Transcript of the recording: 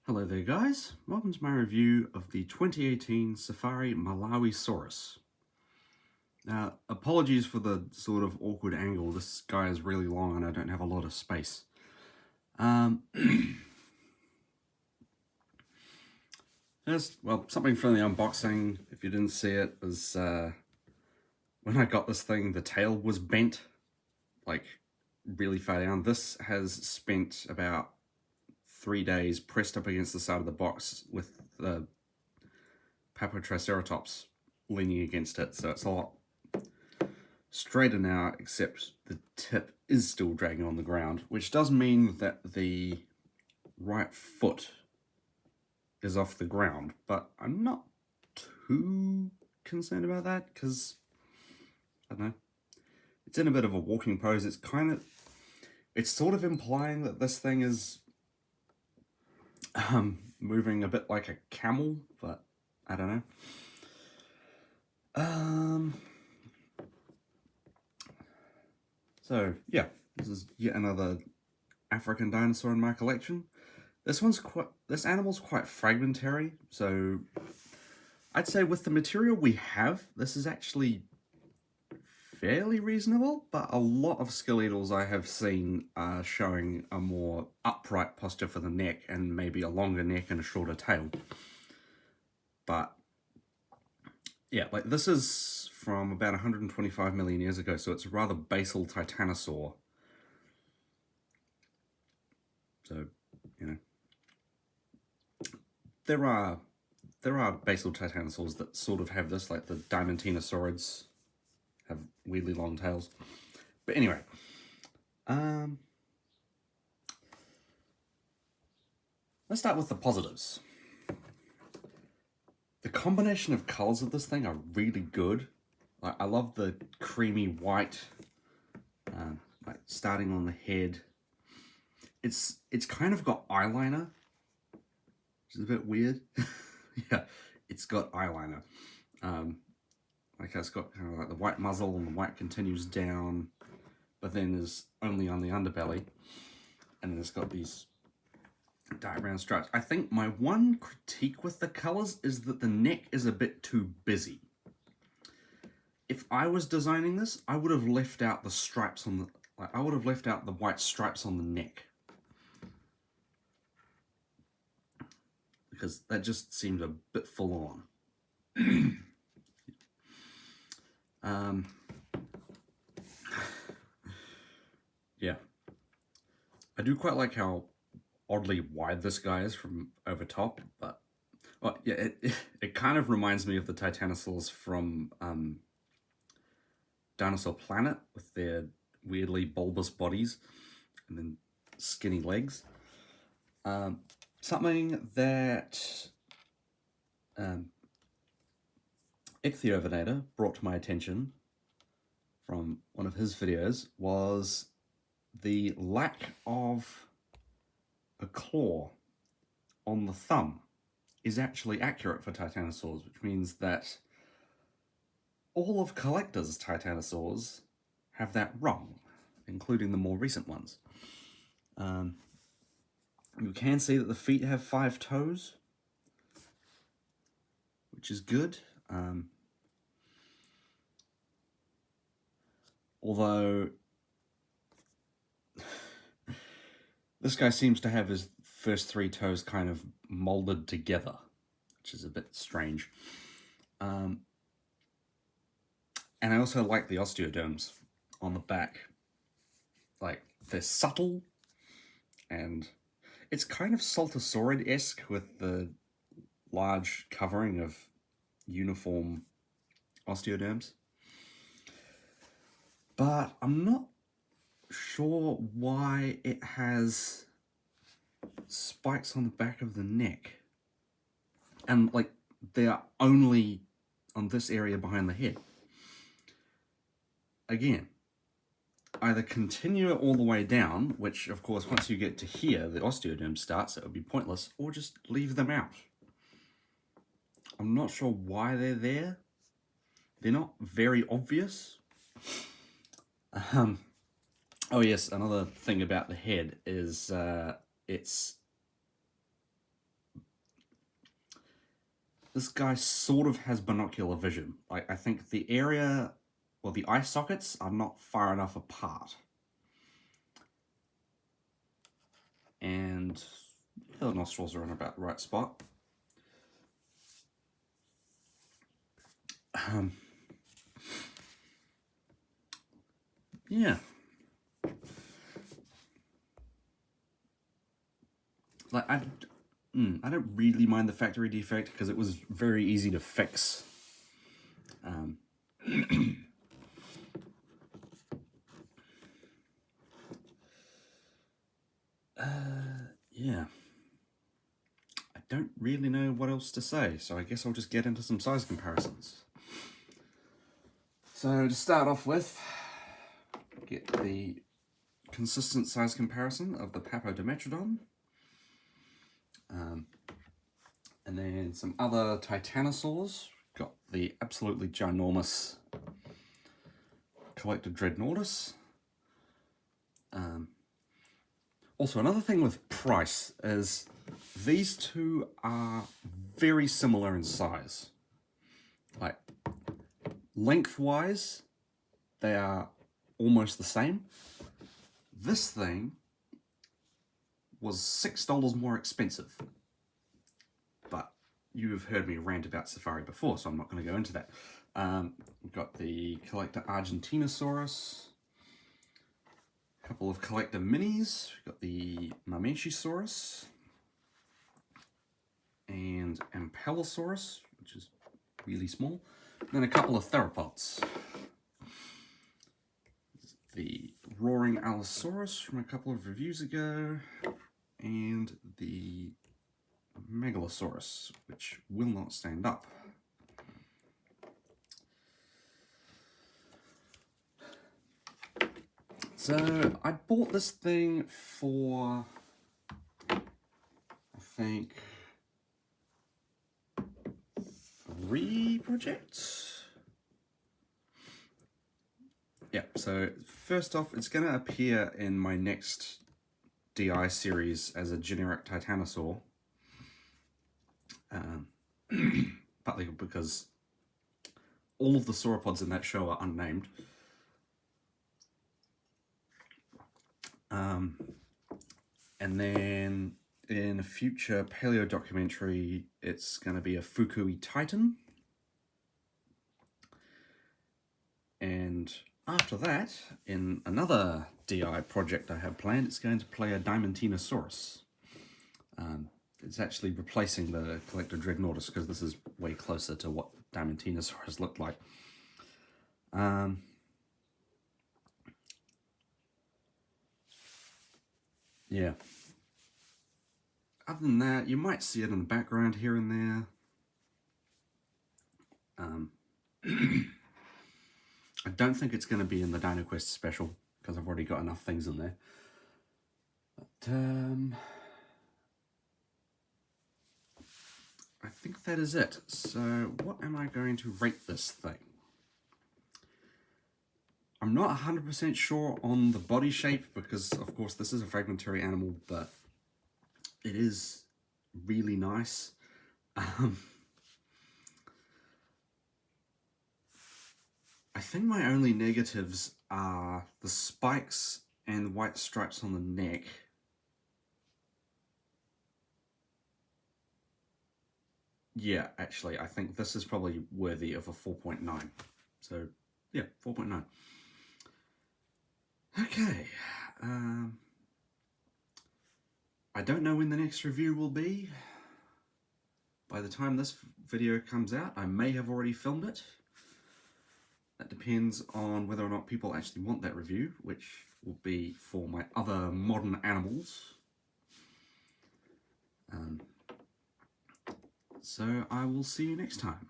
Hello there guys, welcome to my review of the 2018 Safari Malawisaurus. Now, apologies for the sort of awkward angle, this guy is really long and I don't have a lot of space. First, well, something from the unboxing, if you didn't see it, was when I got this thing, the tail was bent, like really far down. This has spent about 3 days pressed up against the side of the box with the Papotriceratops leaning against it, so it's a lot straighter now, except the tip is still dragging on the ground, which does mean that the right foot is off the ground, but I'm not too concerned about that because, I don't know, it's in a bit of a walking pose. It's sort of implying that this thing is moving a bit like a camel, but I don't know. So yeah, this is yet another African dinosaur in my collection. This animal's quite fragmentary, so I'd say with the material we have, this is actually fairly reasonable, but a lot of skelettals I have seen are showing a more upright posture for the neck and maybe a longer neck and a shorter tail. But yeah, like this is from about 125 million years ago, so it's a rather basal titanosaur. So, you know, there are basal titanosaurs that sort of have this, like the Diamantinosaurids have weirdly long tails. But anyway, let's start with the positives. The combination of colors of this thing are really good. Like, I love the creamy white, like starting on the head. It's kind of got eyeliner, which is a bit weird. Yeah, it's got eyeliner. Like it's got kind of like the white muzzle and the white continues down, but then is only on the underbelly, and then it's got these dark brown stripes. I think my one critique with the colors is that the neck is a bit too busy. If I was designing this, I would have left out the stripes on the, I would have left out the white stripes on the neck, because that just seemed a bit full on. Yeah, I do quite like how oddly wide this guy is from over top, but well, yeah, it kind of reminds me of the titanosaurs from Dinosaur Planet with their weirdly bulbous bodies and then skinny legs. Something that Ichthyovenator brought to my attention from one of his videos was the lack of a claw on the thumb is actually accurate for titanosaurs, which means that all of Collector's titanosaurs have that wrong, including the more recent ones. You can see that the feet have 5 toes, which is good. Although this guy seems to have his first 3 toes kind of molded together, which is a bit strange. And I also like the osteoderms on the back. Like, they're subtle, and it's kind of Saltosaurid-esque with the large covering of uniform osteoderms. But I'm not sure why it has spikes on the back of the neck. And, like, they are only on this area behind the head. Again, either continue it all the way down, which, of course, once you get to here, the osteoderm starts, so it would be pointless, or just leave them out. I'm not sure why they're there. They're not very obvious. Oh yes, another thing about the head is it's this guy sort of has binocular vision. Like, I think the area, well, the eye sockets are not far enough apart. And the nostrils are in about the right spot. Yeah. Like, I don't really mind the factory defect because it was very easy to fix. Yeah. I don't really know what else to say, so I guess I'll just get into some size comparisons. So to start off with, get the consistent size comparison of the Papodimetrodon. And then some other Titanosaurs. Got the absolutely ginormous Collector Dreadnoughtus. Also, another thing with price is these two are very similar in size. Like, lengthwise, they are almost the same. This thing was $6 more expensive. But you've heard me rant about Safari before, so I'm not going to go into that. We've got the Collector Argentinosaurus. A couple of collector minis. We've got the Mamenchisaurus and Ampellosaurus, which is really small. And then a couple of theropods. The Roaring Allosaurus from a couple of reviews ago, and the Megalosaurus, which will not stand up. So I bought this thing for, I think, 3 projects. Yeah, so first off, it's going to appear in my next DI series as a generic Titanosaur. Partly because all of the sauropods in that show are unnamed. And then in a future paleo documentary, it's going to be a Fukui Titan. And after that, in another DI project I have planned, it's going to play a Diamantinosaurus. It's actually replacing the Collector Dreadnoughtus because this is way closer to what Diamantinosaurus looked like. Yeah. Other than that, you might see it in the background here and there. I don't think it's going to be in the Dino Quest special because I've already got enough things in there. But I think that is it. So what am I going to rate this thing? I'm not 100% sure on the body shape because, of course, this is a fragmentary animal, but it is really nice. I think my only negatives are the spikes and white stripes on the neck. Yeah, actually, I think this is probably worthy of a 4.9. So, yeah, 4.9. Okay. I don't know when the next review will be. By the time this video comes out, I may have already filmed it. That depends on whether or not people actually want that review, which will be for my other modern animals. So I will see you next time.